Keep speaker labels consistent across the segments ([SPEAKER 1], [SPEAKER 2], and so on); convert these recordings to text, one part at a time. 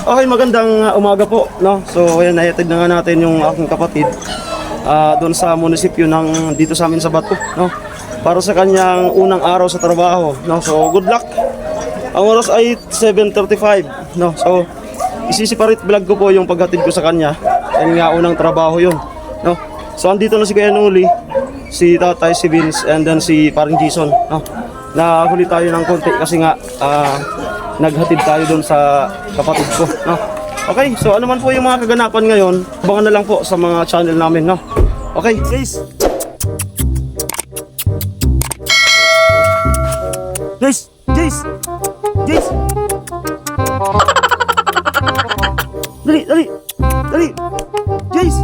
[SPEAKER 1] Okay, magandang umaga po, no? So, ayan, nahatid na nga natin yung aking kapatid doon sa munisipyo ng dito sa amin sa Bato, no? Para sa kanyang unang araw sa trabaho, no? So, good luck. Ang oras ay 7:35, no? So, isisiparit vlog ko po yung paghatid ko sa kanya. Yan nga unang trabaho yun, no? So, andito na si Kuya Noli, si Tatay, si Vince, and then si Paring Jason, no? Nahuli tayo ng konti kasi nga naghatid tayo doon sa kapatid ko, no? Okay, so ano man po yung mga kaganapan ngayon, abangan na lang po sa mga channel namin, no? Okay, guys. Guys. Dali. Guys.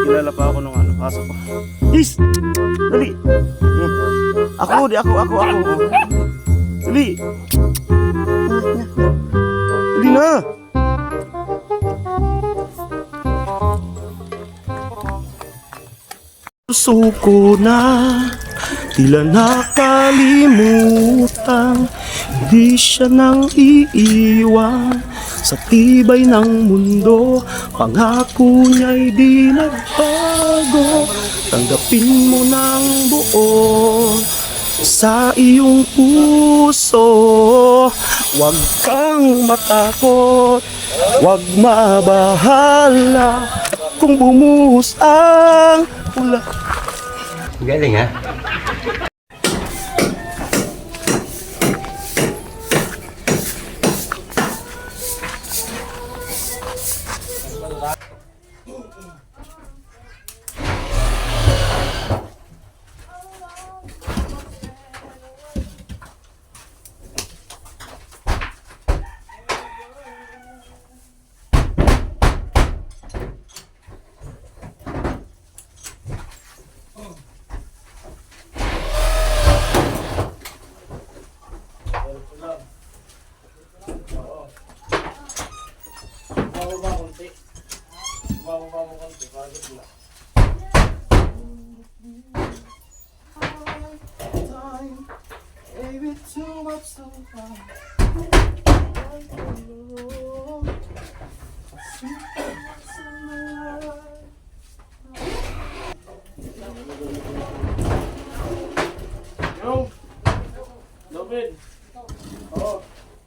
[SPEAKER 1] Kilala pa ako nung aso ko. Guys. Dali. Ako. Dali. Dali na. Puso ko na tila nakalimutan, di siya nang iiwan sa tibay ng mundo. Pangako niya'y di nagbago, tanggapin mo ng buo sa iyong puso. Huwag kang matakot, huwag mabahala kung bumuhos ang ulan.
[SPEAKER 2] Galing ha?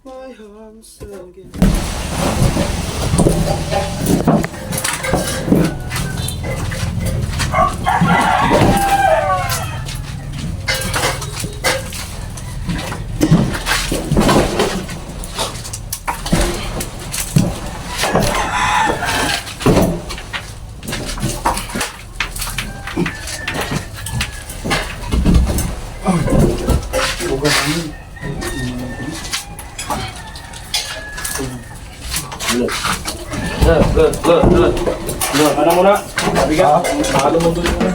[SPEAKER 1] My arms again. Good. Ano muna? Bigat. Mahalo mo doon muna.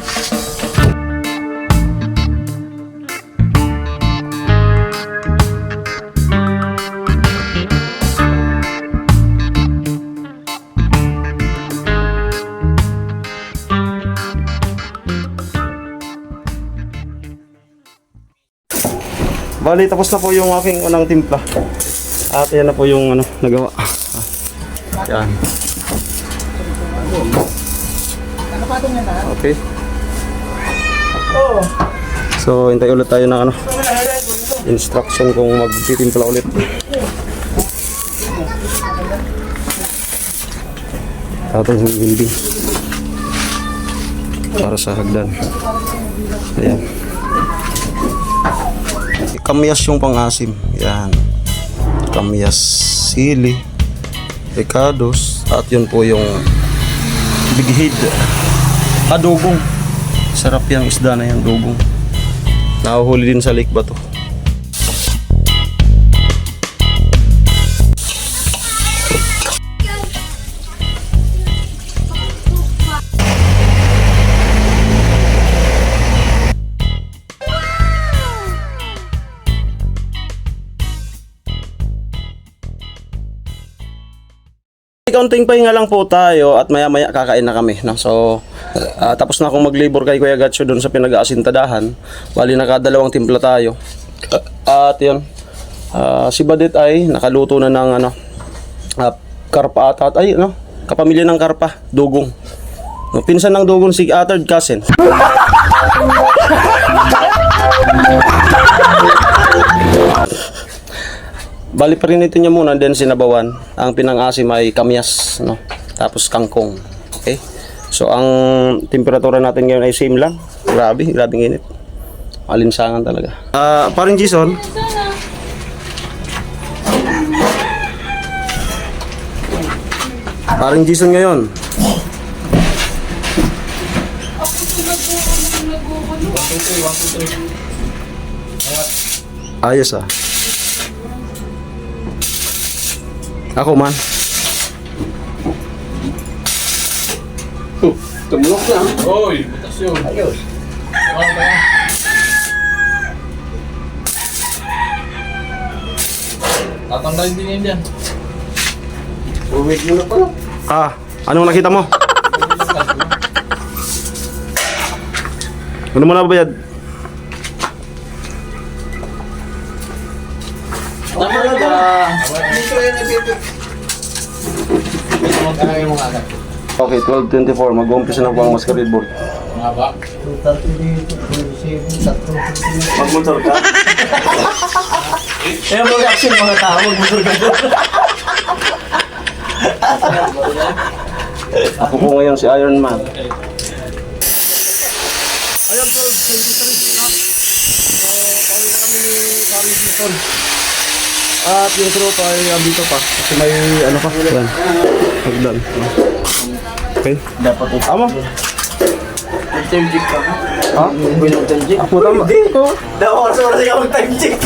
[SPEAKER 1] Bali, tapos na po yung aking unang timpla. At yan na po yung nagawa. Yan. Okay. So, hintay ulit tayo ng instruction kung magtitimpla ulit. Tapos yung building para sa hagdan. Ayan. Kamyas yung pang-asim. Yan. Kamyas, sili, ricados, at yun po yung big head. Dugong. Sarap yung isda na yung dugong. Nahuhuli din sa Lake Bato. Kaunting pahinga lang po tayo at maya-maya kakain na kami, no? So, tapos na akong mag-labor kay Kuya Gatcho doon sa pinag-aasintadahan. Bali, nakadalawang timpla tayo. At yun, Si Badet ay nakaluto na ng karpa at ay kapamilya ng karpa, dugong. No, pinsan ng dugong si third cousin. Bali pa rin ito niya muna, then sinabawan. Ang pinang-asim ay kamyas, no? Tapos kangkong. Okay? So ang temperatura natin ngayon ay same lang. Grabing init. Alinsangan talaga. Paring Jason. Paring Jason ngayon. Ayos ah. Ako man.
[SPEAKER 2] Tumulok na.
[SPEAKER 3] Hoy, butas yun.
[SPEAKER 2] Ayos.
[SPEAKER 3] Tatanggalin din yan dyan.
[SPEAKER 2] Uwit mo na pala.
[SPEAKER 1] Anong nakita mo? Ano mo na bayad?
[SPEAKER 2] Talaga. Dito yan ipipit. Kaya mo agad.
[SPEAKER 1] Okay, 12:24. Mag-umpisa na po ang masquerade board.
[SPEAKER 3] Mga ba?
[SPEAKER 1] Magmotor ka?
[SPEAKER 2] Kaya mo reaction mga tao, magmusur ka doon.
[SPEAKER 1] Ako po ngayon si Iron Man.
[SPEAKER 2] Ayun, 12:23 na. So, pauwi na kami ni Paring Jason.
[SPEAKER 1] At yung tropa ay dito pa. Kasi may ano pa. Yan. Hagdan. Okay.
[SPEAKER 2] Dapat ito.
[SPEAKER 1] Amo?
[SPEAKER 2] Time check ka mo.
[SPEAKER 1] Ha?
[SPEAKER 2] Time check?
[SPEAKER 1] Ako tama.
[SPEAKER 2] Dapat oras ikaw mag-time check.